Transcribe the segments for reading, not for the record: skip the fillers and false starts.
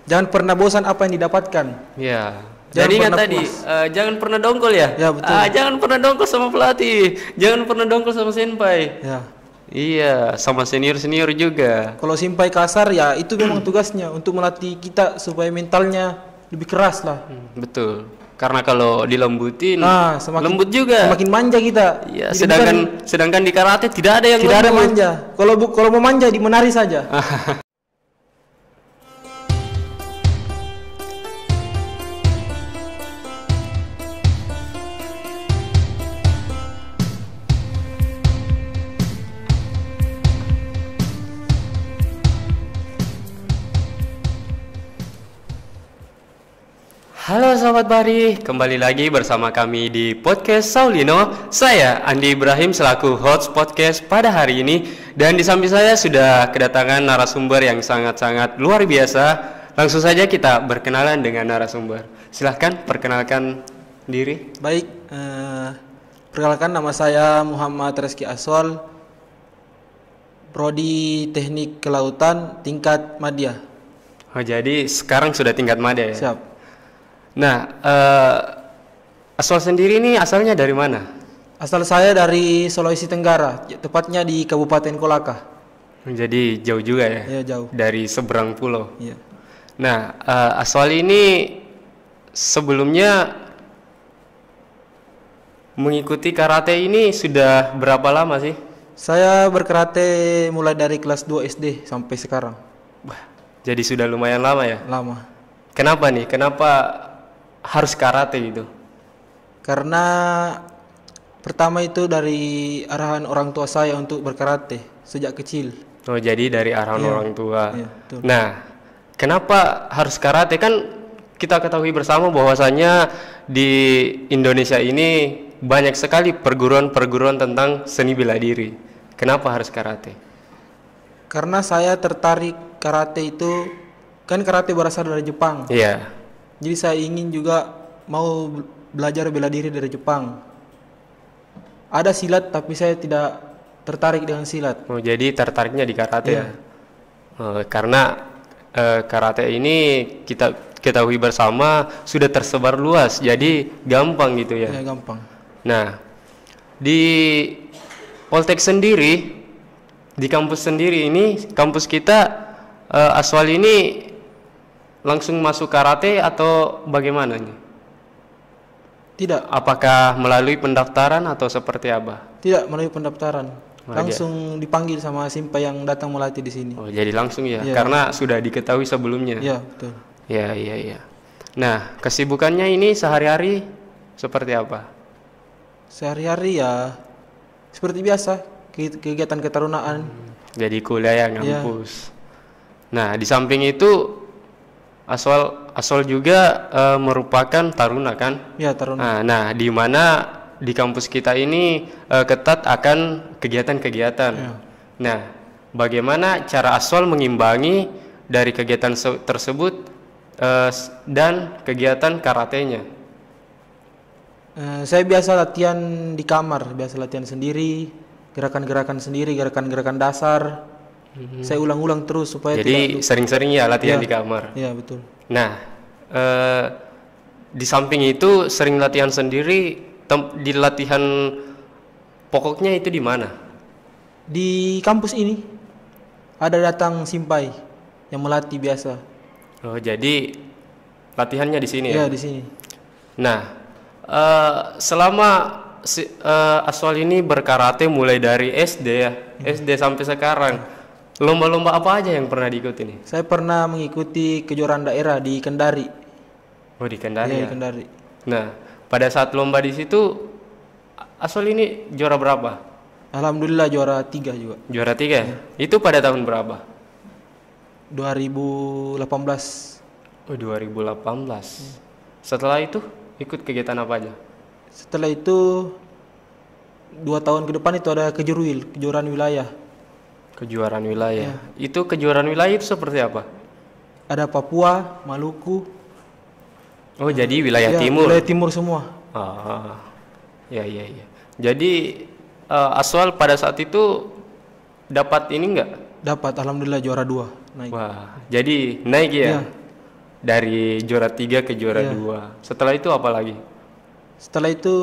Jangan pernah bosan apa yang didapatkan. Ya. Jangan Jadi ingat pernah tadi, puas. jangan pernah dongkol ya. Ya, betul. Jangan pernah dongkol sama pelatih, jangan pernah dongkol sama senpai. Ya. Iya, sama senior-senior juga. Kalau simpai kasar ya itu memang tugasnya untuk melatih kita supaya mentalnya lebih keras lah. Betul. Karena kalau dilembutin, Semakin lembut juga. Semakin manja kita. Iya, Jadi sedangkan di karate tidak ada yang tidak ada lembut. manja. Kalau mau manja dimenari saja. Halo sahabat Bari, kembali lagi bersama kami di podcast Saulino. Saya Andi Ibrahim selaku host podcast pada hari ini. Dan di samping saya sudah kedatangan narasumber yang sangat-sangat luar biasa. Langsung saja kita berkenalan dengan narasumber. Silahkan perkenalkan diri. Baik, perkenalkan nama saya Muhammad Reski Aswal, Prodi Teknik Kelautan tingkat Madya. Oh, jadi sekarang sudah tingkat madya ya? Siap. Nah, Aswal sendiri ini asalnya dari mana? Asal saya dari Sulawesi Tenggara, tepatnya di Kabupaten Kolaka. Jadi jauh juga ya? Ya, jauh. Dari seberang pulau. Iya. Nah, Aswal ini sebelumnya mengikuti karate ini sudah berapa lama sih? Saya berkarate mulai dari kelas 2 SD sampai sekarang. Jadi sudah lumayan lama ya? Lama. Kenapa nih? Kenapa harus karate gitu? Karena pertama itu dari arahan orang tua saya untuk berkarate sejak kecil. Oh, jadi dari arahan Iya. orang tua. Iya, betul. Nah, kenapa harus karate? Kan kita ketahui bersama bahwasanya di Indonesia ini banyak sekali perguruan-perguruan tentang seni bela diri. Kenapa harus karate? Karena saya tertarik karate itu, kan karate berasal dari Jepang. Iya. Jadi saya ingin juga mau belajar bela diri dari Jepang. Ada silat tapi saya tidak tertarik dengan silat. Oh, jadi tertariknya di karate Iya. ya? Karena karate ini kita ketahui bersama sudah tersebar luas, jadi gampang gitu ya. Ya, gampang. Nah, di Poltek sendiri, di kampus sendiri ini, kampus kita Aswal ini langsung masuk karate atau bagaimana nih? Tidak, Apakah melalui pendaftaran atau seperti apa? tidak melalui pendaftaran. Oh, Langsung dipanggil sama simpai yang datang melatih di sini. Oh, jadi langsung ya? Iya. Karena sudah diketahui sebelumnya. Iya, betul. Ya, iya, iya. Nah, kesibukannya ini sehari-hari seperti apa? Sehari-hari ya seperti biasa, kegiatan ketarunaan. Jadi kuliah yang Iya. ngampus. Nah, di samping itu Aswal juga merupakan taruna kan? Ya, tarunaan. Nah, di mana di kampus kita ini ketat akan kegiatan-kegiatan. Iya. Nah, bagaimana cara Aswal mengimbangi dari kegiatan tersebut dan kegiatan karatenya? Saya biasa latihan di kamar, biasa latihan sendiri, gerakan-gerakan sendiri, gerakan-gerakan dasar. Saya ulang-ulang terus supaya Jadi sering-sering ya latihan Iya. di kamar. Iya, betul. Nah, di samping itu sering latihan sendiri. Di latihan pokoknya itu di mana? Di kampus ini ada datang simpai yang melatih biasa. Oh, jadi latihannya di sini ya? Iya, di sini. Nah, selama Aswal ini berkarate mulai dari SD ya, SD sampai sekarang, lomba-lomba apa aja yang pernah diikuti nih? Saya pernah mengikuti kejuaraan daerah di Kendari. Oh, di Kendari Iya, ya? di Kendari. Nah, pada saat lomba di situ, Aswal ini juara berapa? Alhamdulillah juara 3 juga. Juara 3 ya? Itu pada tahun berapa? 2018. Oh, 2018. Setelah itu ikut kegiatan apa aja? Setelah itu 2 tahun ke depan itu ada kejuaraan wilayah. Kejuaraan wilayah. Itu kejuaraan wilayah itu seperti apa? Ada Papua, Maluku. Oh, jadi wilayah Ya, timur. Wilayah timur semua. Ah, ya, ya, ya. Jadi Aswal pada saat itu dapat ini enggak? Dapat alhamdulillah juara 2 naik. Wah, jadi naik ya? Iya. dari juara 3 ke juara Iya. 2. Setelah itu apa lagi? Setelah itu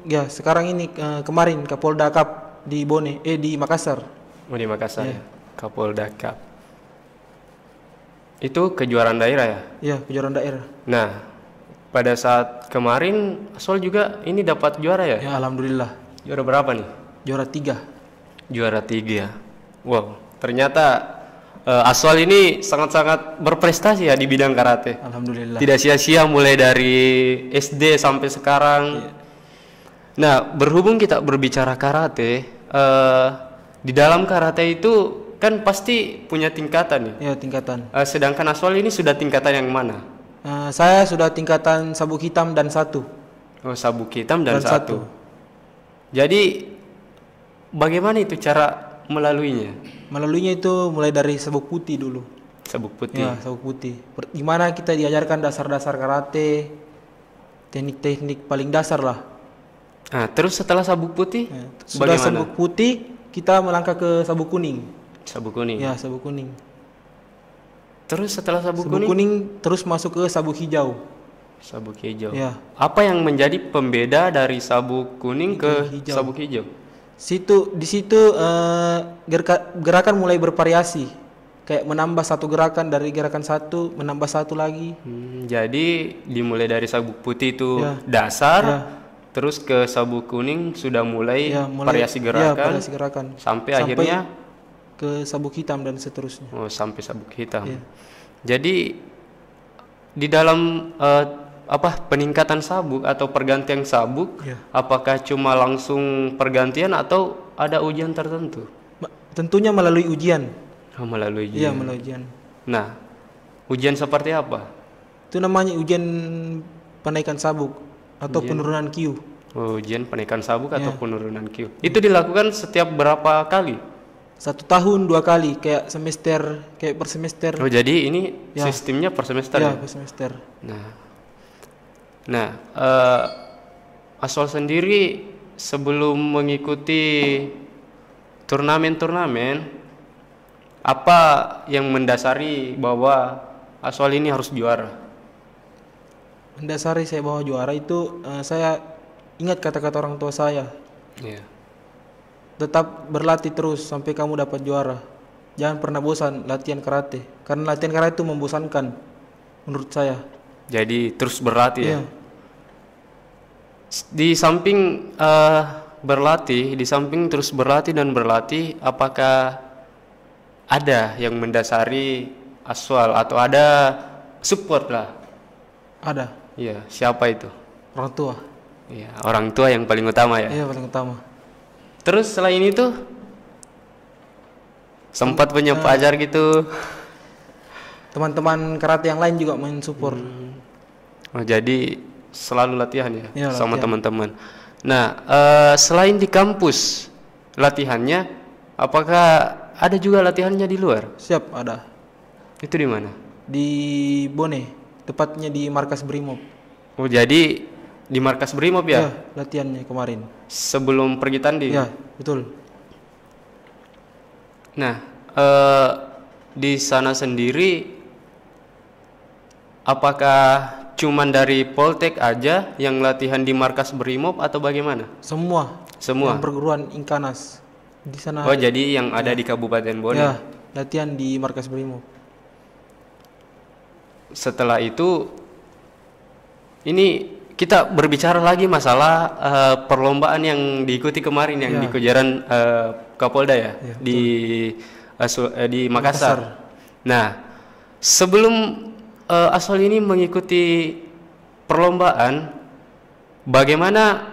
ya sekarang ini kemarin Kapolda Cup di di Makassar. Oh, di Makassar Iya. ya. Kapolda Cup. Itu kejuaraan daerah ya? Ya, kejuaraan daerah. Nah, pada saat kemarin Aswal juga ini dapat juara ya? Ya, alhamdulillah. Juara berapa nih? Juara 3. Juara 3. Wow, ternyata Aswal ini sangat-sangat berprestasi ya di bidang karate. Alhamdulillah. Tidak sia-sia mulai dari SD sampai sekarang. Iya. Nah, berhubung kita berbicara karate, di dalam karate itu kan pasti punya tingkatan nih. Ya, tingkatan. Sedangkan Aswal ini sudah tingkatan yang mana? Saya sudah tingkatan sabuk hitam dan 1. Oh, sabuk hitam dan Dan 1. Jadi bagaimana itu cara melaluinya? Melaluinya itu mulai dari sabuk putih dulu. Sabuk putih. Ya, sabuk putih. Gimana kita diajarkan dasar-dasar karate, teknik-teknik paling dasar lah. Nah, terus setelah sabuk putih, Ya, sudah bagaimana? sabuk putih, kita melangkah ke sabuk kuning. Sabuk kuning. Ya, sabuk kuning. Terus setelah sabuk, Sabuk kuning, kuning terus masuk ke sabuk hijau. sabuk hijau. Ya. Apa yang menjadi pembeda dari sabuk kuning ke hijau. sabuk hijau? Di situ gerakan mulai bervariasi. Kayak menambah satu gerakan dari gerakan satu, menambah satu lagi. Jadi dimulai dari sabuk putih itu Ya. dasar, Ya. terus ke sabuk kuning sudah mulai, Ya, variasi ya, gerakan, variasi gerakan. sampai akhirnya ke sabuk hitam dan seterusnya. sampai sabuk hitam. Ya. Jadi di dalam peningkatan sabuk atau pergantian sabuk, Ya. apakah cuma langsung pergantian atau ada ujian tertentu? Tentunya melalui ujian. Melalui Iya, ujian. melalui ujian. Nah, ujian seperti apa? Itu namanya ujian penaikan sabuk atau penurunan Q. Ujian penaikan sabuk atau Ya. penurunan Q. Itu dilakukan setiap berapa kali? 1 tahun 2 kali, kayak semester, kayak per semester. Oh, jadi ini Ya. sistemnya per semester Ya, ya? per semester. Nah, Aswal sendiri sebelum mengikuti turnamen-turnamen, apa yang mendasari bahwa Aswal ini harus juara? Mendasari saya bawa juara itu, saya ingat kata-kata orang tua saya. Iya. Tetap berlatih terus sampai kamu dapat juara. Jangan pernah bosan latihan karate. Karena latihan karate itu membosankan menurut saya. Jadi terus berlatih ya. Iya. Di samping berlatih, di samping terus berlatih dan berlatih, apakah ada yang mendasari Aswal atau ada support lah? Ada Iya, siapa itu? orang tua. Iya, orang tua yang paling utama ya. Iya, paling utama. Terus selain itu sempat punya pacar gitu. Teman-teman karate yang lain juga main support. Oh, jadi selalu latihan ya, Iya, sama latihan. teman-teman. Nah, selain di kampus latihannya, apakah ada juga latihannya di luar? Siap, ada. Itu di mana? Di Bone, tepatnya di markas Brimob. Oh, jadi di markas Brimob ya? Iya, latihannya kemarin. Sebelum pergi tanding. Iya, betul. Nah, di sana sendiri apakah cuman dari Poltek aja yang latihan di markas Brimob atau bagaimana? Semua Semua. yang perguruan Inkanas di sana. Oh, jadi yang ada di Kabupaten Bone. Ya, latihan di markas Brimob. Setelah itu ini kita berbicara lagi masalah perlombaan yang diikuti kemarin yang Ya. di kejuaraan Kapolda ya, Ya, di Makassar. Nah, sebelum Aswal ini mengikuti perlombaan, bagaimana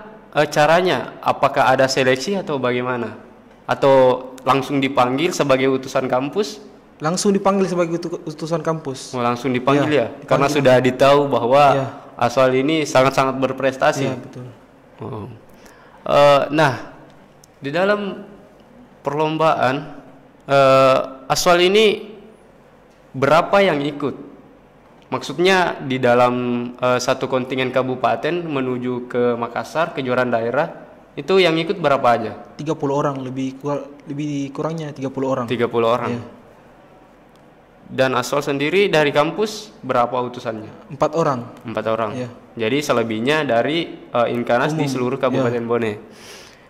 caranya? Apakah ada seleksi atau bagaimana? Atau langsung dipanggil sebagai utusan kampus? Langsung dipanggil sebagai utusan kampus. Oh, langsung dipanggil Ya, ya? Karena dipanggil. sudah ditahu bahwa Ya. Aswal ini sangat-sangat berprestasi. Iya, betul. Oh. Nah, di dalam perlombaan Aswal ini berapa yang ikut? Maksudnya di dalam satu kontingen kabupaten menuju ke Makassar kejuaraan daerah itu yang ikut berapa aja? 30 orang, lebih kurangnya 30 orang. 30 orang. Iya. Dan Aswal sendiri dari kampus berapa utusannya? 4 orang. 4 orang. Iya. Jadi selebihnya dari Inkanas di seluruh Kabupaten Bone.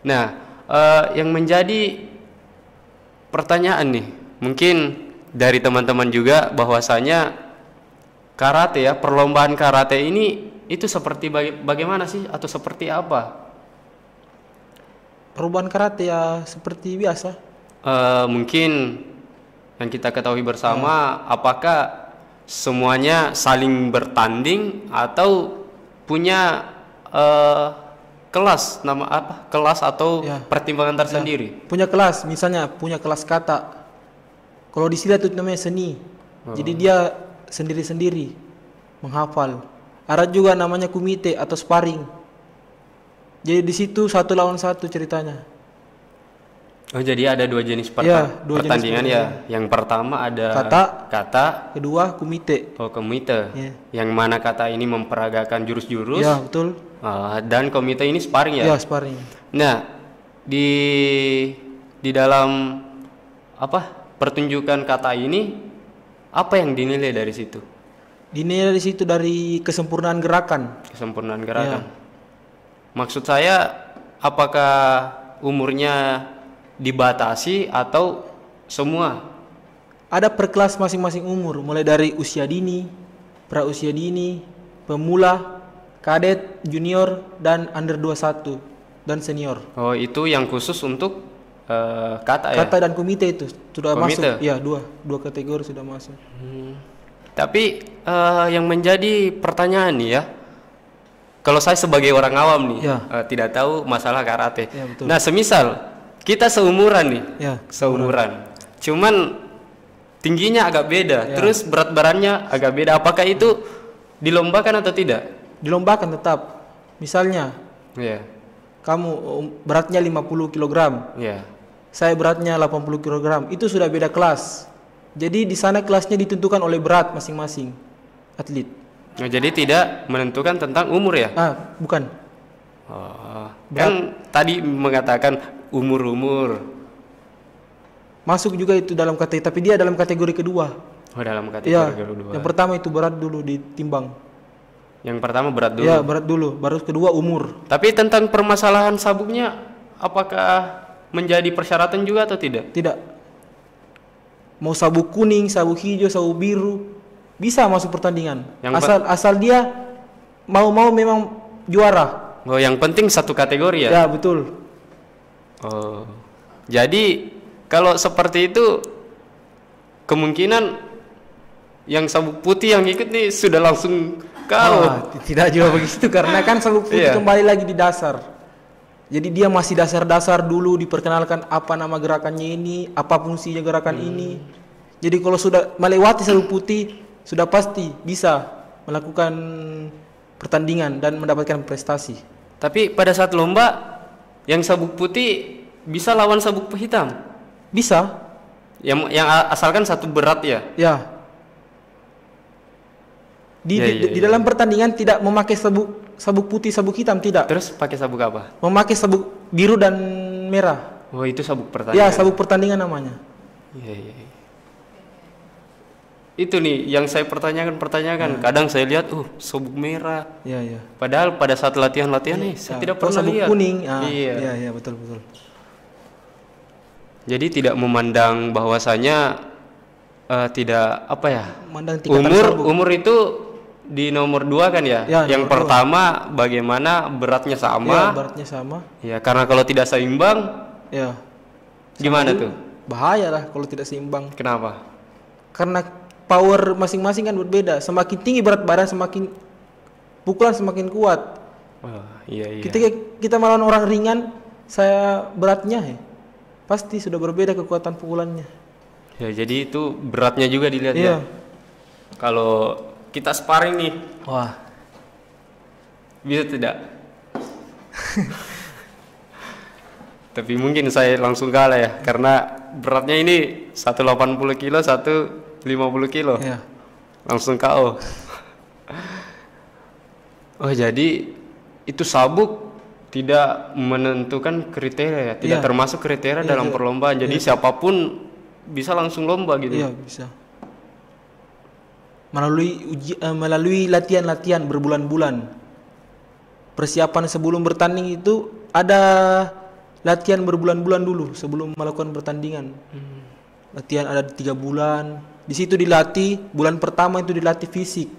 Nah, yang menjadi pertanyaan nih, mungkin dari teman-teman juga bahwasanya karate ya, perlombaan karate ini itu seperti bagaimana sih atau seperti apa? Perlombaan karate ya seperti biasa. Mungkin yang kita ketahui bersama, apakah semuanya saling bertanding atau punya kelas, nama apa? Kelas atau pertimbangan tersendiri? Punya kelas, misalnya punya kelas kata. Kalau di silat itu namanya seni. Jadi dia sendiri-sendiri menghafal. Ada juga namanya kumite atau sparring. Jadi di situ 1 lawan 1 ceritanya. Oh, jadi ada 2 jenis pertandingan ya. Yang pertama ada kata, kedua kumite. Oh, komite. Yang mana kata ini memperagakan jurus-jurus. Ya, betul. Dan komite ini sparring ya. Ya, sparring. Nah, di dalam pertunjukan kata ini apa yang dinilai dari situ? Dinilai dari situ dari kesempurnaan gerakan. Kesempurnaan gerakan. Maksud saya, apakah umurnya dibatasi atau semua? Ada per kelas masing-masing umur, mulai dari usia dini, pra usia dini, pemula, kadet, junior, dan under 21 dan senior. Oh, itu yang khusus untuk kata ya? Kata dan komite itu sudah komite. masuk. Ya, dua kategori sudah masuk. Tapi yang menjadi pertanyaan nih ya, kalau saya sebagai orang awam nih tidak tahu masalah karate. Ya, betul. Nah, semisal kita seumuran nih, seumuran. Cuman tingginya agak beda, terus berat badannya agak beda. Apakah itu dilombakan atau tidak? Dilombakan tetap. Misalnya, kamu beratnya 50 kg, saya beratnya 80 kg, itu sudah beda kelas. Jadi di sana kelasnya ditentukan oleh berat masing-masing atlet. Nah, jadi tidak menentukan tentang umur ya? Bukan. Kan tadi mengatakan umur masuk juga itu dalam kategori, tapi dia dalam kategori kedua. Oh, dalam kategori kedua. Yang pertama itu berat dulu ditimbang. Yang pertama berat dulu. Ya, berat dulu, baru kedua umur. Tapi tentang permasalahan sabuknya, apakah menjadi persyaratan juga atau tidak? Tidak. Mau sabuk kuning, sabuk hijau, sabuk biru, bisa masuk pertandingan. Asal dia mau memang juara. Oh, yang penting satu kategori ya? Ya, betul. Oh, jadi kalau seperti itu kemungkinan yang sabuk putih yang ikut nih sudah langsung tidak juga begitu, karena kan sabuk putih kembali lagi di dasar. Jadi dia masih dasar-dasar dulu, diperkenalkan apa nama gerakannya ini, apa fungsinya gerakan ini. Jadi kalau sudah melewati sabuk putih, sudah pasti bisa melakukan pertandingan dan mendapatkan prestasi. Tapi pada saat lomba, yang sabuk putih bisa lawan sabuk hitam? Bisa. Yang asalkan satu berat ya? Ya. Di dalam pertandingan tidak memakai sabuk putih, sabuk hitam, tidak. Terus pakai sabuk apa? Memakai sabuk biru dan merah. Oh, itu sabuk pertandingan. Ya, sabuk pertandingan namanya. Iya. Itu nih yang saya pertanyakan. Kadang saya lihat, sabuk merah. Iya. Padahal pada saat latihan nih saya tidak pernah lihat. Sabuk kuning. Iya, betul. Jadi tidak memandang bahwasanya tidak memandang tingkatan umur itu di nomor 2 kan ya? Yang pertama bagaimana beratnya sama? Ya, beratnya sama. Ya, karena kalau tidak seimbang, gimana tuh? Bahaya lah kalau tidak seimbang. Kenapa? Karena power masing-masing kan berbeda. Semakin tinggi berat badan, semakin pukulan semakin kuat. Iya. Ketika kita melawan orang ringan, saya beratnya pasti sudah berbeda kekuatan pukulannya. Ya, jadi itu beratnya juga dilihat ya. Kalau kita sparring nih, bisa tidak? Tapi mungkin saya langsung kalah ya, karena beratnya ini 180 kilo, 150 kilo. Langsung KO. Oh, jadi itu sabuk tidak menentukan kriteria ya, tidak termasuk kriteria dalam perlombaan. Jadi siapapun bisa langsung lomba gitu. Iya, bisa. melalui latihan-latihan berbulan-bulan. Persiapan sebelum bertanding itu ada latihan berbulan-bulan dulu sebelum melakukan pertandingan. Latihan ada 3 bulan. Di situ dilatih. Bulan pertama itu dilatih fisik.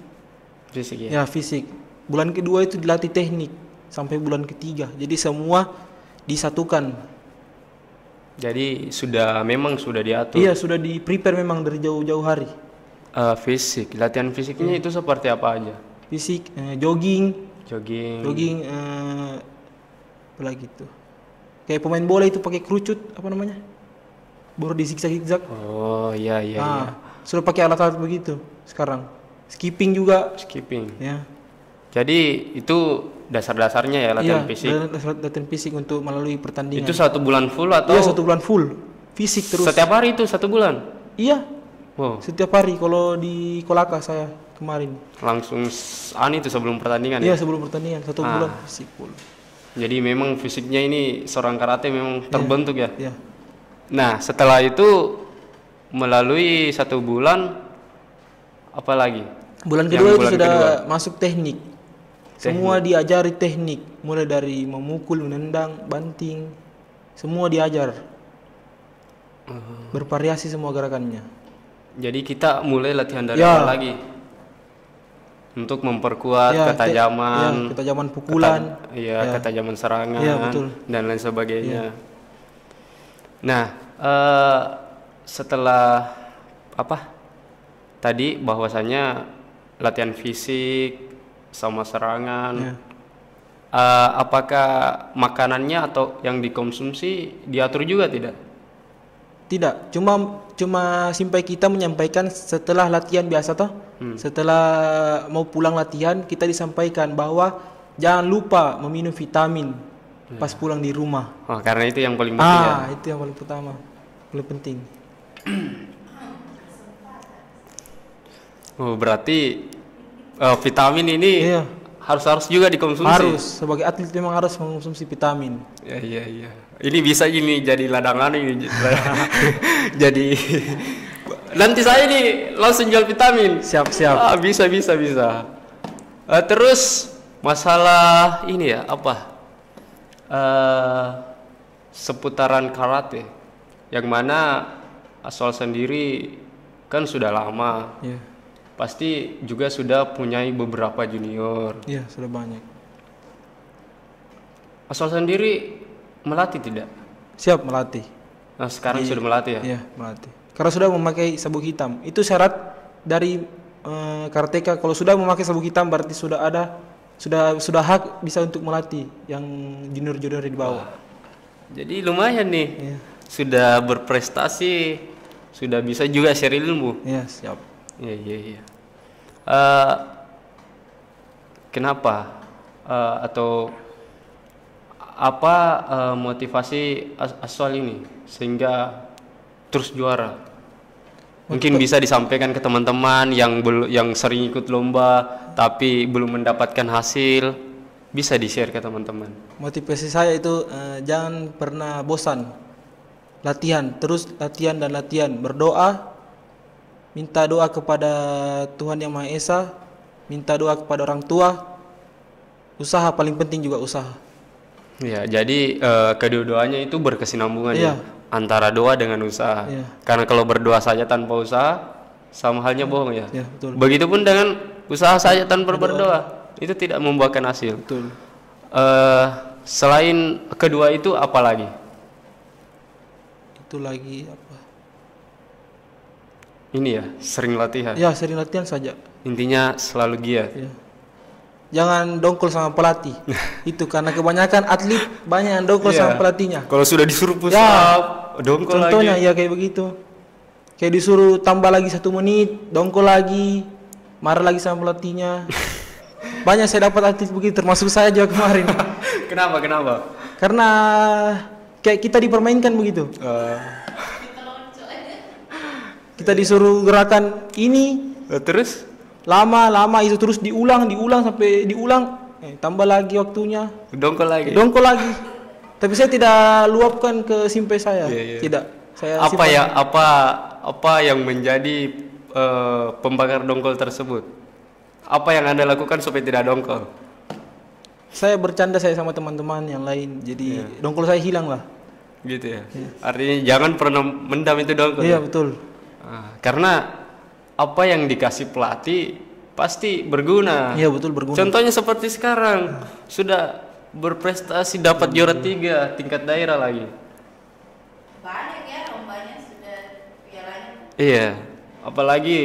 Fisik ya. Ya, fisik. Bulan kedua itu dilatih teknik sampai bulan ketiga. Jadi semua disatukan. Jadi memang sudah diatur. Iya, sudah di prepare memang dari jauh-jauh hari. Fisik, latihan fisiknya itu seperti apa aja? Fisik, jogging, apa lagi tuh? Kayak pemain bola itu pakai kerucut, apa namanya? Baru di zigzag. Oh, iya. Sudah pakai alat-alat begitu sekarang. Skipping juga. Ya. Jadi itu dasar-dasarnya ya latihan fisik. Iya, latihan fisik untuk melalui pertandingan. Itu 1 bulan full atau? Iya, 1 bulan full. Fisik terus. Setiap hari itu 1 bulan? Iya. Wow. Setiap hari kalau di Kolaka saya kemarin. Langsung itu sebelum pertandingan ya? Iya, sebelum pertandingan 1 bulan fisik full. Jadi memang fisiknya ini seorang karate memang terbentuk ya? Iya. Nah, setelah itu melalui 1 bulan apa lagi? Bulan kedua itu sudah masuk teknik. Semua diajari teknik, mulai dari memukul, menendang, banting, semua diajar. Bervariasi semua gerakannya. Jadi kita mulai latihan dari awal lagi untuk memperkuat ketajaman, ketajaman pukulan, ketajaman serangan, dan lain sebagainya. Nah, setelah tadi bahwasanya latihan fisik sama serangan, apakah makanannya atau yang dikonsumsi diatur juga tidak? Tidak, cuma sampai kita menyampaikan setelah latihan biasa toh. Setelah mau pulang latihan kita disampaikan bahwa jangan lupa meminum vitamin pas pulang di rumah. Oh, karena itu yang paling penting ya. Itu yang paling pertama, paling penting. Oh, berarti vitamin ini harus juga dikonsumsi. Harus, sebagai atlet memang harus mengkonsumsi vitamin. Iya. Ini bisa jadi ladangan ini. Jadi nanti saya ini langsung jual vitamin. Siap. Bisa. Terus masalah ini ya seputaran karate, yang mana Aswal sendiri kan sudah lama. Iya. Pasti juga sudah punya beberapa junior. Iya, sudah banyak. Aswal sendiri melatih tidak? Siap melatih. Nah, sekarang sudah melatih ya? Iya, melatih. Karena sudah memakai sabuk hitam. Itu syarat dari karateka. Kalau sudah memakai sabuk hitam berarti sudah hak bisa untuk melatih yang junior-junior di bawah. Jadi lumayan nih. Iya. Sudah berprestasi, sudah bisa juga share ilmu. Iya, siap. Iya. Kenapa atau apa motivasi Aswal ini sehingga terus juara? Mungkin bisa disampaikan ke teman-teman yang sering ikut lomba tapi belum mendapatkan hasil, bisa di-share ke teman-teman. Motivasi saya itu jangan pernah bosan. Terus latihan dan latihan, berdoa. Minta doa kepada Tuhan Yang Maha Esa, minta doa kepada orang tua, usaha paling penting juga usaha. Ya, jadi kedua-duanya itu berkesinambungan ya, antara doa dengan usaha. Ya. Karena kalau berdoa saja tanpa usaha, sama halnya bohong ya. Ya, betul. Begitupun dengan usaha saja tanpa berdoa, itu tidak membuahkan hasil. Betul. Selain kedua itu apa lagi? Itu lagi apa? Ini ya, sering latihan. Ya, sering latihan saja. Intinya selalu giat. Ya. Jangan dongkol sama pelatih. Itu karena kebanyakan atlet banyak yang dongkol sama pelatihnya. Kalau sudah disuruh push up, dongkol lagi. Contohnya ya kayak begitu. Kayak disuruh tambah lagi 1 menit, dongkol lagi, marah lagi sama pelatihnya. Banyak saya dapat atlet begitu, termasuk saya juga kemarin. Kenapa? Karena kayak kita dipermainkan begitu. Kita disuruh gerakan ini, terus lama itu terus diulang sampai tambah lagi waktunya. Dongkol lagi. Tapi saya tidak luapkan ke simpai saya. Tidak. Saya apa yang menjadi pembakar dongkol tersebut? Apa yang Anda lakukan supaya tidak dongkol? Saya bercanda saya sama teman-teman yang lain, jadi dongkol saya hilang lah. Gitu ya. Artinya jangan pernah mendam itu dongkol. Iya betul. Karena apa yang dikasih pelatih pasti berguna. Iya betul, berguna. Contohnya seperti sekarang sudah berprestasi dapat juara 3 tingkat daerah lagi. Banyak ya lombanya sudah pialanya. Iya, apalagi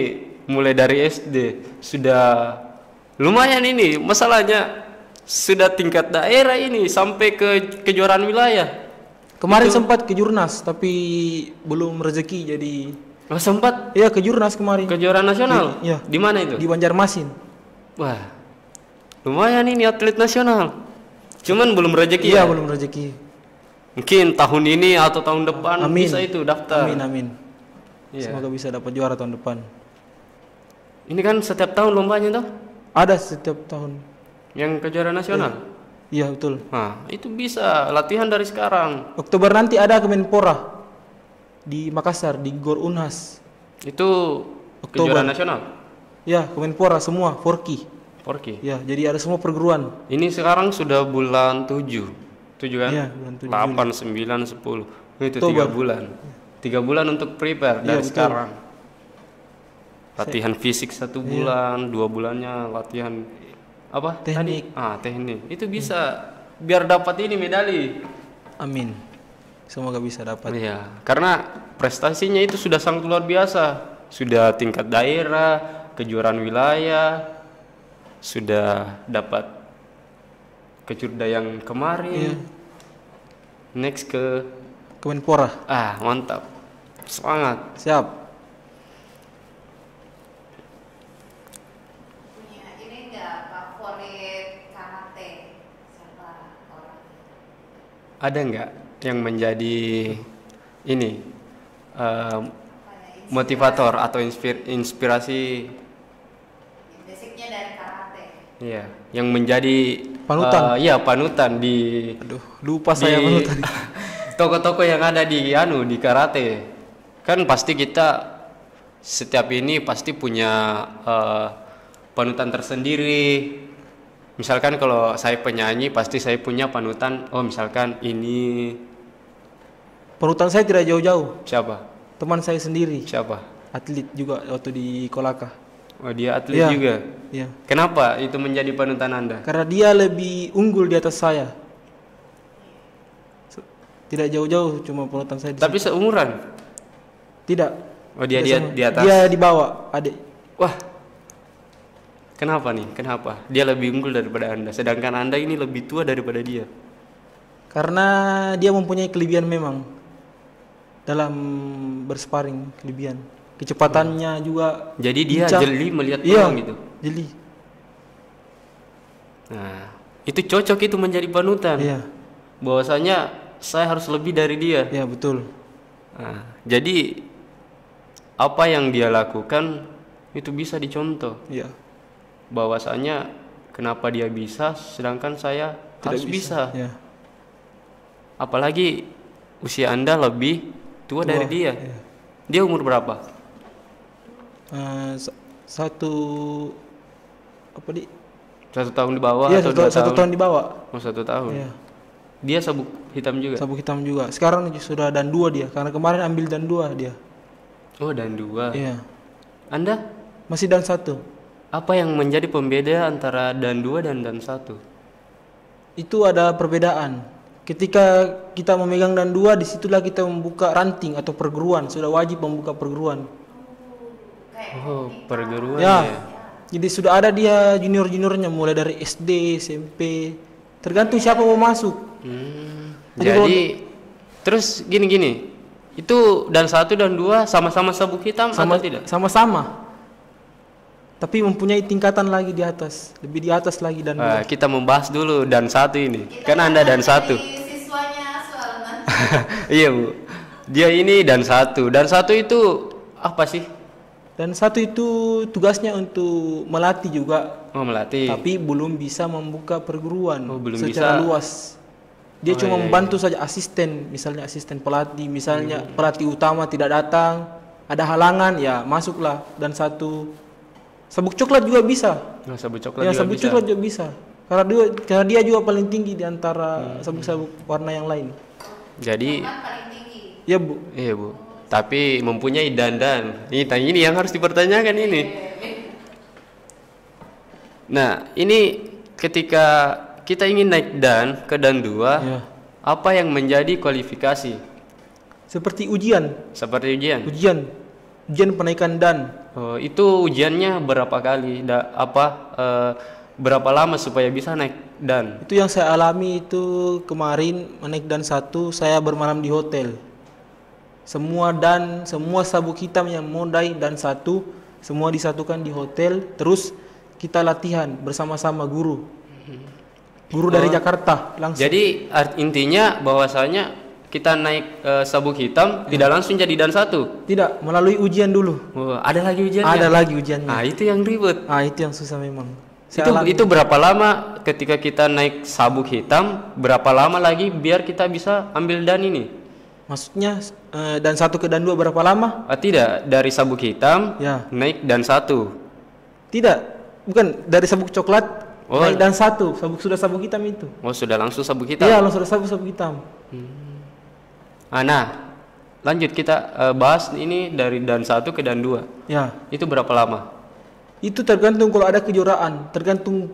mulai dari SD sudah lumayan ini. Masalahnya sudah tingkat daerah ini sampai ke kejuaraan wilayah. Kemarin sempat ke Jurnas tapi belum rezeki jadi. Sempat? Iya, ke Jurnas kemarin. Kejuaraan nasional? Iya. Di mana itu? Di Banjarmasin. Wah, lumayan ini atlet nasional. Cuman belum rezeki. Iya, ya? belum rezeki. Mungkin tahun ini atau tahun depan Amin. bisa itu daftar. Amin. Iya. Semoga bisa dapat juara tahun depan. Ini kan setiap tahun lombanya toh? Ada setiap tahun. Yang kejuaraan nasional? Iya betul. Nah, itu bisa latihan dari sekarang. Oktober nanti ada Kemenpora di Makassar di Gor Unhas. Itu Oktober. kejuaraan nasional? Ya, Kemenpora semua, Forki. Forki. Ya, jadi ada semua perguruan. Ini sekarang sudah bulan 7. 7 kan? Iya, bulan 7 8, 9, 10. Itu Oktober. 3 bulan. 3 bulan untuk prepare dari betul. sekarang. Latihan fisik 1 bulan, 2 bulannya latihan apa? Teknik. Tadi? Teknik. Itu bisa biar dapat ini medali. Amin. Semoga bisa dapat. Iya, karena prestasinya itu sudah sangat luar biasa. Sudah tingkat daerah, kejuaraan wilayah, sudah dapat kejurda yang kemarin. Next ke Kemenpora. mantap. Semangat. Siap. Punya ini enggak favorit karate? Siapa orang? Ada nggak yang menjadi ini motivator atau inspirasi? Basicnya dari karate. Iya, yang menjadi Panutan. Iya, panutan di Aduh, lupa saya panutan. toko-toko yang ada di karate. Kan pasti kita setiap ini pasti punya panutan tersendiri. Misalkan kalau saya penyanyi pasti saya punya panutan. Oh, misalkan ini Panutan saya tidak jauh-jauh. siapa? Teman saya sendiri, Siapa? atlet juga waktu di Kolaka. Oh, dia atlet Iya. juga. Iya. Kenapa itu menjadi panutan Anda? Karena dia lebih unggul di atas saya. Tidak jauh-jauh, cuma panutan saya di Tapi seumuran. Tidak. Oh, dia sama. di atas. Dia di bawah, adik. Wah. Kenapa nih? Kenapa? Dia lebih unggul daripada Anda, sedangkan Anda ini lebih tua daripada dia. Karena dia mempunyai kelebihan memang dalam bersparing, kelebihan. Kecepatannya juga. Jadi dia lincah. jeli melihat Iya, peluang gitu. jeli. Nah, itu cocok itu menjadi panutan. Iya. Bahwasanya saya harus lebih dari dia. Iya, betul. Nah, jadi apa yang dia lakukan itu bisa dicontoh. Iya. Bahwasanya kenapa dia bisa sedangkan saya Tidak harus bisa. Iya. Apalagi usia Anda lebih tua dari dia. Iya. Dia umur berapa? Satu apa di? 1 tahun di bawah Iya, atau 2 satu tahun di bawah. Oh, 1 tahun. Iya. Dia sabuk hitam juga. Sabuk hitam juga. Sekarang sudah dan 2 dia, karena kemarin ambil dan 2 dia. Oh, dan 2. Iya. Anda Masih dan 1. apa yang menjadi pembeda antara dan 2 dan 1? Itu ada perbedaan. Ketika kita memegang dan 2, disitulah kita membuka ranting atau perguruan. Sudah wajib membuka perguruan. Oh, perguruan Ya. ya. Jadi sudah ada dia junior-juniornya mulai dari SD, SMP. Tergantung siapa mau masuk. Jadi terus gini. Itu dan 1 dan 2 sama-sama sabuk hitam atau tidak? Sama-sama. Tapi mempunyai tingkatan lagi di atas, lebih di atas lagi dan dua. Kita membahas dulu dan 1 ini. Kan Anda dan 1. Siswanya Sualman. Iya, Bu. Dia ini dan 1. Dan 1 itu apa sih? Dan 1 itu tugasnya untuk melatih juga, Oh, melatih. tapi belum bisa membuka perguruan Oh, belum secara bisa. luas. Dia cuma iya, membantu saja asisten, misalnya asisten pelatih, misalnya pelatih utama tidak datang, ada halangan ya masuklah dan satu. Sabuk coklat juga bisa. Nah, sabuk coklat Ya juga sabuk bisa. coklat juga bisa. Karena dia juga paling tinggi di antara sabuk-sabuk warna yang lain. Jadi Coklat paling tinggi. Ya Bu. iya Bu, tapi mempunyai dandan. Ini yang harus dipertanyakan ini. Nah, ini ketika kita ingin naik dan ke dan 2, Ya. apa yang menjadi kualifikasi? Seperti ujian. Seperti ujian. Ujian penaikan dan. Oh, itu ujiannya berapa kali? Berapa lama supaya bisa naik dan? Itu yang saya alami itu kemarin naik dan 1 saya bermalam di hotel. Semua sabuk hitam yang mau naik dan 1 semua disatukan di hotel. Terus kita latihan bersama-sama guru dari Jakarta langsung. Jadi intinya bahwasanya kita naik sabuk hitam tidak langsung jadi dan 1. Tidak, melalui ujian dulu. Oh, ada lagi ujiannya. Ada lagi ujiannya. Nah, itu yang ribet. Itu yang susah memang. Saya alami. Itu berapa lama ketika kita naik sabuk hitam, berapa lama lagi biar kita bisa ambil dan ini? Maksudnya dan 1 ke dan 2 berapa lama? Tidak, dari sabuk hitam Ya. naik dan 1. Tidak, bukan dari sabuk coklat naik dan 1, sudah sabuk hitam itu. Oh, sudah langsung sabuk hitam. Iya, langsung sudah sabuk hitam. Nah, lanjut kita bahas ini dari dan 1 ke dan 2. Ya, Itu berapa lama? itu tergantung kalau ada kejuaraan, tergantung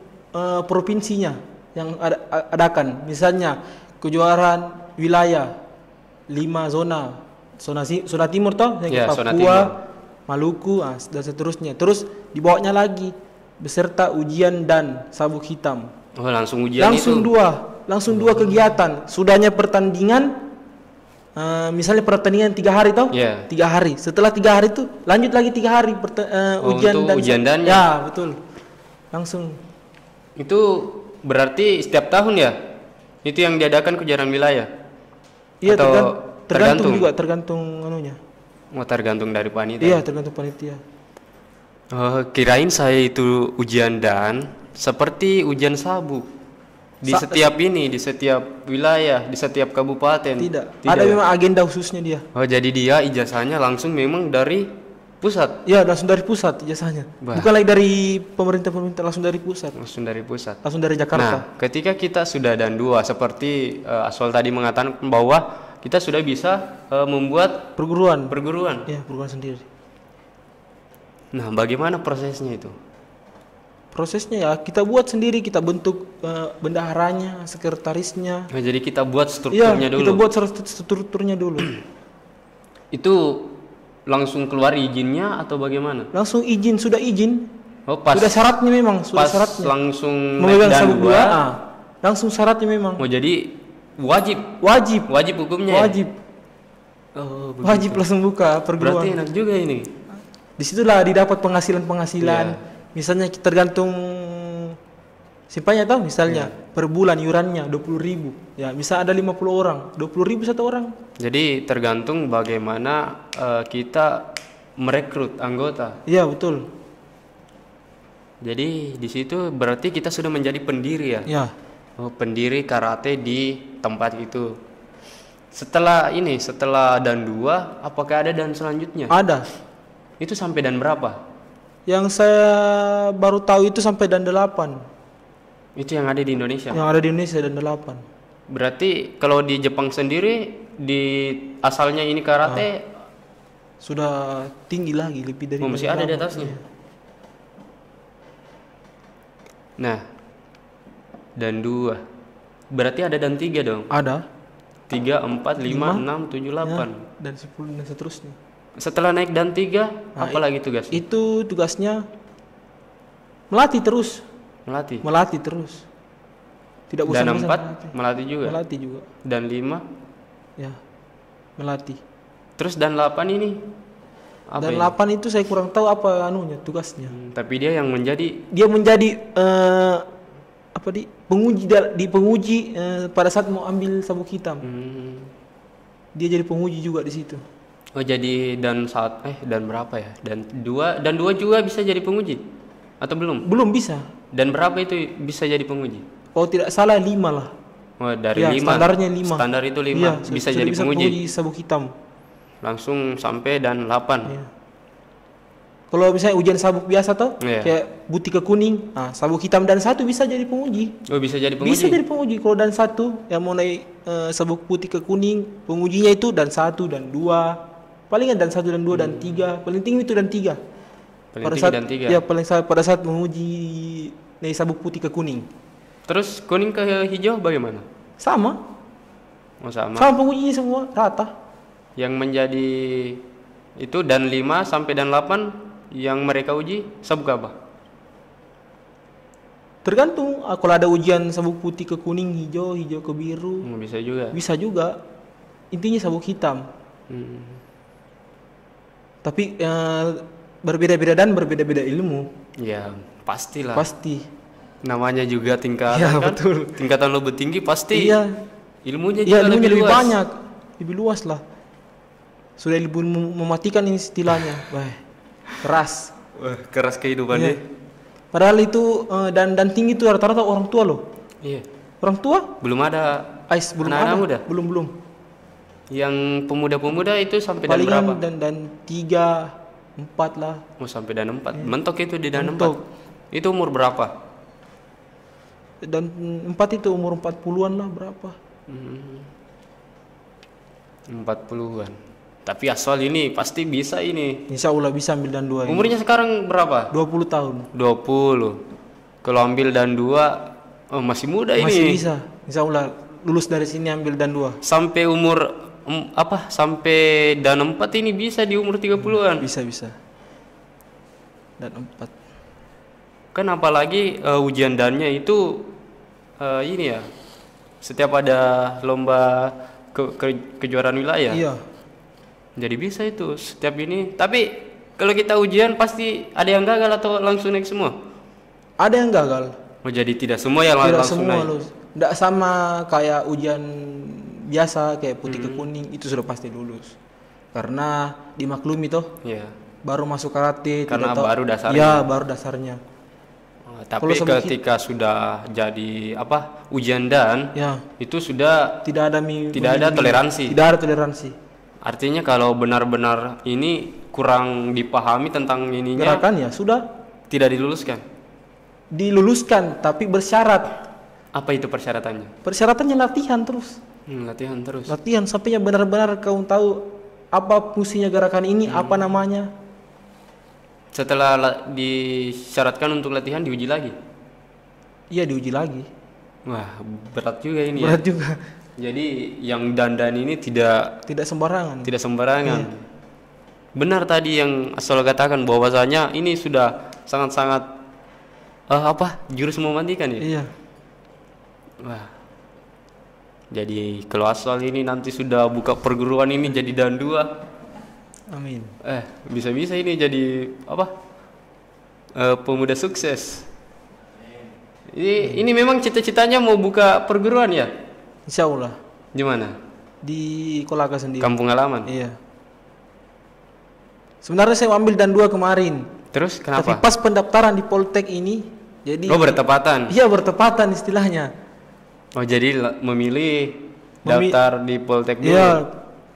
provinsinya yang adakan. Misalnya kejuaraan wilayah 5 zona timur toh, yang Ya, zona Papua, timur. Maluku, dan seterusnya. Terus dibawanya lagi beserta ujian dan sabuk hitam. Oh, langsung ujian Langsung itu. langsung dua kegiatan. Sudahnya pertandingan, misalnya pertandingan 3 hari toh? Iya. 3 hari. Setelah 3 hari itu lanjut lagi 3 hari ujian untuk ujian dannya. Ya betul. Langsung. Itu berarti setiap tahun ya? Itu yang diadakan kejuaraan wilayah? Iya, Atau tergantung juga, tergantung anunya. Oh, tergantung dari panitia. Iya, tergantung panitia. Oh, kirain saya itu ujian dan seperti ujian sabuk di setiap wilayah, di setiap kabupaten. Tidak. Ada ya? memang agenda khususnya dia. Oh, jadi dia ijazahnya langsung memang dari pusat. Iya, langsung dari pusat ijazahnya. Bah. Bukan lagi dari pemerintah, langsung dari pusat. Langsung dari pusat. Langsung dari Jakarta. Nah, ketika kita sudah dan 2 seperti Aswal tadi mengatakan bahwa kita sudah bisa membuat Perguruan. perguruan. Iya, perguruan sendiri. Nah, bagaimana prosesnya itu? Prosesnya ya kita buat sendiri, kita bentuk bendaharanya, sekretarisnya. Nah, jadi kita buat Iya, strukturnya dulu. kita buat strukturnya dulu. Itu langsung keluar izinnya atau bagaimana? Langsung izin, sudah izin. Oh, pas Sudah syaratnya memang, sudah pas syaratnya. langsung Memegang naik dan sabuk 2, 2. langsung syaratnya memang. Oh, jadi wajib Wajib hukumnya. Ya? wajib. Oh, begitu. Wajib langsung buka Berarti perguruan. enak juga ini. Disitulah didapat penghasilan. Iya. Misalnya tergantung simpanya tahu, misalnya Iya. per bulan iurannya 20.000. Ya, bisa ada 50 orang, 20.000 satu orang. Jadi tergantung bagaimana kita merekrut anggota. Iya, betul. Jadi di situ berarti kita sudah menjadi pendiri ya. Ya. Oh, pendiri karate di tempat itu. Setelah dan 2, apakah ada dan selanjutnya? Ada. Itu sampai dan berapa? Yang saya baru tahu itu sampai dan 8. Itu yang ada di Indonesia. Yang ada di Indonesia dan 8. Berarti kalau di Jepang sendiri di asalnya ini karate Sudah tinggi lagi, lebih dari masih ada di atasnya. Iya. Nah, dan 2. Berarti ada dan 3 dong. Ada. 3, 4, 5, 6, 7, 8. Ya, dan 10 dan seterusnya. Setelah naik dan 3, apa lagi tugas? Itu tugasnya melatih terus. Melatih. Terus. Tidak Dan bosan-bosan 4 melatih juga. Melatih juga. Dan 5. Ya. Melatih. Terus dan 8 ini apa Dan ini? 8 itu saya kurang tahu apa anunya, tugasnya. Tapi dia yang menjadi Dia menjadi penguji pada saat mau ambil sabuk hitam. Dia jadi penguji juga di situ. Oh, jadi dan berapa ya? Dan 2 juga bisa jadi penguji atau belum? Belum bisa. Dan berapa itu bisa jadi penguji? Kalau tidak salah 5 lah. Oh, dari Ya, 5. standarnya 5. Standar itu 5 Iya, bisa sudah jadi penguji. sabuk hitam. langsung sampai dan 8. Iya. Kalau misalnya ujian sabuk biasa tuh, Iya. kayak buti ke kuning, nah, sabuk hitam dan 1 bisa jadi penguji. Oh, bisa jadi penguji. Bisa jadi penguji kalau dan 1 yang mau naik sabuk putih ke kuning, pengujinya itu dan 1 dan 2. Palingan dan 1 dan 2 dan 3. Paling tinggi itu dan 3. Paling pada tinggi saat, dan 3. Ya, pada saat menguji naik sabuk putih ke kuning. Terus kuning ke hijau bagaimana? Sama. Oh, sama. Sama pengujinya semua rata. Yang menjadi itu dan 5 sampai dan 8 yang mereka uji sabuk apa? Tergantung kalau ada ujian sabuk putih ke kuning, hijau ke biru. Bisa juga. Bisa juga. Intinya sabuk hitam. Tapi berbeda-beda dan berbeda-beda ilmu. Ya, pastilah. Pasti. Namanya juga tingkatan Iya, kan. betul. Tingkatan lebih tinggi pasti. Iya. Ilmunya Iya, juga ilmunya lebih luas. banyak, lebih luas lah. Sudah ilmu mematikan ini istilahnya. Wah, keras. Wah, keras kehidupannya. Iya. Padahal itu dan tinggi itu rata-rata orang tua loh. Iya. Orang tua? Belum ada Belum anak-anak ada. muda. Belum. Yang pemuda-pemuda itu sampai dan Palingan berapa? dan 3, 4 lah. Oh, sampai dan 4. Mentok itu di dan Mentok. 4. Itu umur berapa? Dan 4 itu umur 40-an lah berapa? 40-an. Tapi asal ini pasti bisa ini. Insya Allah bisa ambil dan 2 ini. Umurnya sekarang berapa? 20 tahun. 20. Kalau ambil dan 2, oh, masih muda ini. Masih bisa. Insya Allah lulus dari sini ambil dan 2. Sampai umur sampai dan 4 ini bisa di umur 30-an. Bisa. Dan 4. Kan apalagi ujian dannya itu ini ya. Setiap ada lomba kejuaraan wilayah. Iya. Jadi bisa itu setiap ini. Tapi kalau kita ujian pasti ada yang gagal atau langsung naik semua? Ada yang gagal. Oh, jadi tidak semua yang Tidak langsung semua naik. lulus. Tidak sama kayak ujian biasa kayak putih ke kuning itu sudah pasti lulus. Karena dimaklumi toh. Iya. Baru masuk karate. Karena tidak tahu- baru dasarnya. Ya, baru dasarnya. Tapi Kalau ketika sudah jadi ujian dan Ya. itu sudah Tidak ada toleransi. Tidak ada toleransi. Artinya kalau benar-benar ini kurang dipahami tentang ininya Gerakan ya sudah tidak diluluskan. diluluskan tapi bersyarat. Apa itu persyaratannya? Persyaratannya latihan terus. Latihan terus. Latihan sampai benar-benar kau tahu apa fungsinya gerakan ini, apa namanya. Setelah disyaratkan untuk latihan diuji lagi. Iya, diuji lagi. Wah, berat juga ini Berat ya. juga. Jadi yang dandan ini tidak Tidak sembarangan. sembarangan. Benar tadi yang Asal katakan bahwasanya ini sudah sangat-sangat jurus mematikan ya. Iya. Wah. Jadi kalau Asal ini nanti sudah buka perguruan ini jadi dan 2. Amin. Bisa-bisa ini jadi pemuda sukses. Ini memang cita-citanya mau buka perguruan ya? Insya Allah. Di mana? Di Kolaka sendiri. Kampung halaman. Iya. Sebenarnya saya ambil dan 2 kemarin. Terus Tapi kenapa? pas pendaftaran di Poltek ini, jadi Oh, bertepatan. Iya, bertepatan istilahnya. Oh, jadi memilih daftar di Poltek dulu. Iya,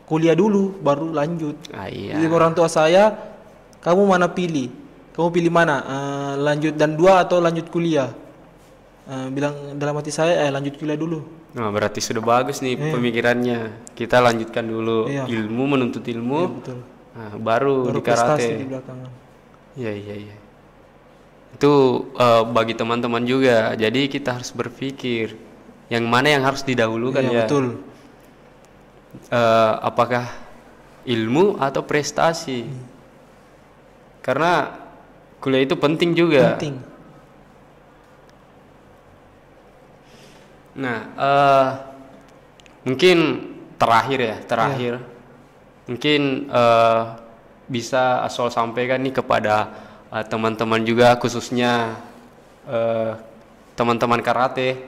kuliah dulu baru lanjut. Iya. Jadi orang tua saya, kamu mana pilih? Kamu pilih mana? Lanjut dan 2 atau lanjut kuliah? Bilang dalam hati saya, lanjut kuliah dulu. Nah, berarti sudah bagus nih pemikirannya. Kita lanjutkan dulu Iya. ilmu, menuntut ilmu. Iya, betul. Nah, baru di prestasi karate. di belakangan. Iya. Itu bagi teman-teman juga. Jadi kita harus berpikir yang mana yang harus didahulukan Iya, ya. betul. Apakah ilmu atau prestasi? Karena kuliah itu penting juga. Penting. Nah, mungkin terakhir. Mungkin bisa Asal sampaikan nih kepada teman-teman juga, khususnya teman-teman karate.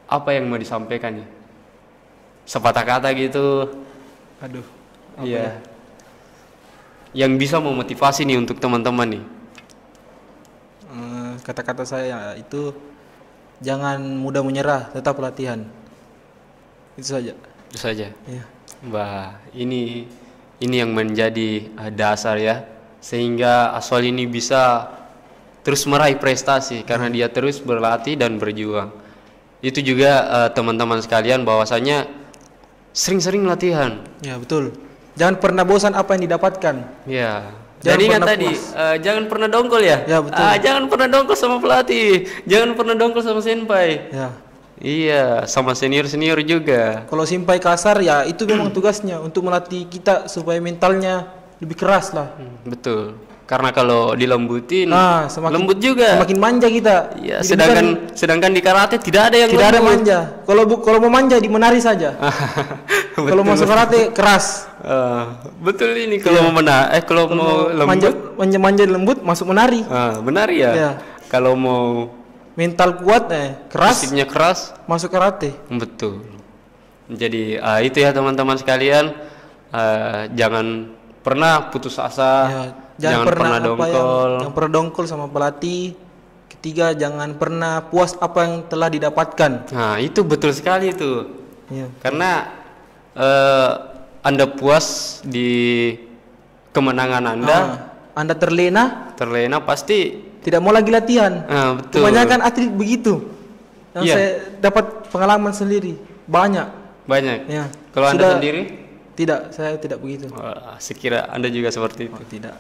Apa yang mau disampaikan ya? Sepatah kata gitu. Aduh. Apa Iya. ya? Yang bisa memotivasi nih untuk teman-teman nih. Kata-kata saya itu jangan mudah menyerah, tetap latihan. Itu saja. Itu saja. Iya. Wah, ini yang menjadi dasar ya, sehingga Aswal ini bisa terus meraih prestasi karena dia terus berlatih dan berjuang. Itu juga teman-teman sekalian, bahwasanya sering-sering latihan. Ya betul. Jangan pernah bosan apa yang didapatkan. Ya. Jangan Jadi ingat pernah tadi, puas. jangan pernah dongkol ya. Ya, betul. Jangan pernah dongkol sama pelatih, jangan pernah dongkol sama senpai. Ya. Iya, sama senior-senior juga. Kalau simpai kasar ya itu memang tugasnya untuk melatih kita supaya mentalnya lebih keras lah. Betul. Karena kalau dilembutin, Nah, semakin lembut juga. Semakin manja kita. Iya, Jadi sedangkan di karate tidak ada yang tidak ada lembut. manja. Kalau mau manja di menari saja. Kalau masuk karate keras. Betul ini kalau mau kalau mau lembut, manja lembut masuk menari. benar ya. Iya. Kalau mau Mental kuat keras fisiknya keras, masuk karate. betul. Jadi itu ya teman-teman sekalian, jangan pernah putus asa, Ya, jangan pernah dongkol. Jangan pernah dongkol sama pelatih. Ketiga, jangan pernah puas apa yang telah didapatkan. Nah, itu betul sekali itu. Ya. Karena Anda puas di kemenangan Anda, Anda terlena, terlena pasti. tidak mau lagi latihan. Betul. Kebanyakan atlet begitu. Yang Iya. saya dapat pengalaman sendiri. Banyak. Banyak. Ya. Kalau Anda sendiri? Tidak, saya tidak begitu. Sekira Anda juga seperti itu. Tidak.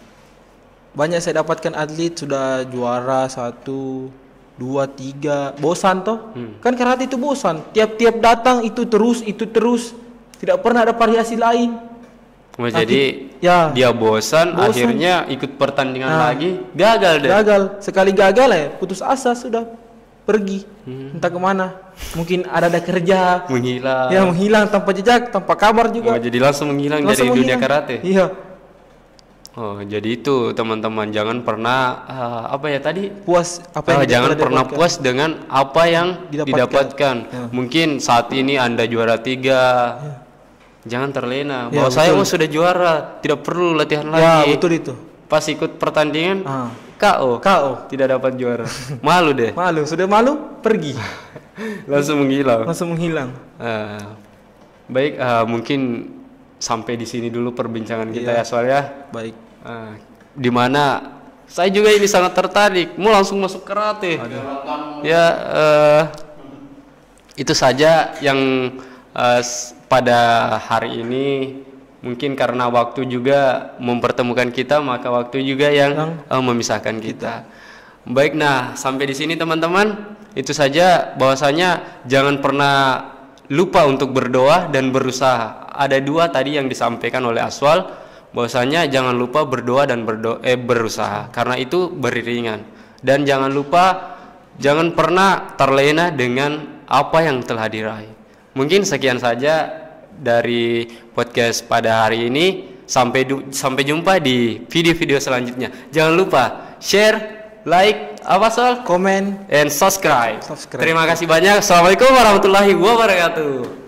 Banyak saya dapatkan atlet sudah juara 1, 2, 3. Bosan toh? Kan karate itu bosan. Tiap-tiap datang itu terus. Tidak pernah ada variasi lain. Jadi ya. dia bosan, akhirnya ikut pertandingan lagi, gagal deh. Gagal. Sekali gagal putus asa sudah pergi. Entah kemana. Mungkin ada kerja. Menghilang. Ya menghilang tanpa jejak, tanpa kabar juga. Jadi langsung menghilang Langsung dari dunia menghilang. karate. Iya. Oh, jadi itu teman-teman, jangan pernah apa ya tadi? Puas apa yang jangan telah pernah didapatkan. puas dengan apa yang didapatkan. Ya. Mungkin saat ini Anda juara 3. Jangan terlena. Ya, Bahwa saya betul. sudah juara, tidak perlu latihan Ya, lagi. betul itu. Pas ikut pertandingan, KO. KO. Tidak dapat juara. Malu deh. Malu, sudah malu, pergi. Langsung menghilang. Langsung menghilang. Baik, mungkin sampai di sini dulu perbincangan kita ya soal ya. Baik. Dimana saya juga ini sangat tertarik, mau langsung masuk karate. Ya, itu saja yang pada hari ini. Mungkin karena waktu juga mempertemukan kita, maka waktu juga yang memisahkan kita. Baik, nah sampai di sini teman-teman. Itu saja, bahwasanya jangan pernah lupa untuk berdoa dan berusaha. Ada 2 tadi yang disampaikan oleh Aswal, bahwasanya jangan lupa berdoa dan berusaha, karena itu beriringan. Dan jangan lupa, jangan pernah terlena dengan apa yang telah diraih. Mungkin sekian saja dari podcast pada hari ini. Sampai jumpa di video-video selanjutnya. Jangan lupa share, like, Komen, and subscribe. Subscribe. Terima kasih banyak. Assalamualaikum warahmatullahi wabarakatuh.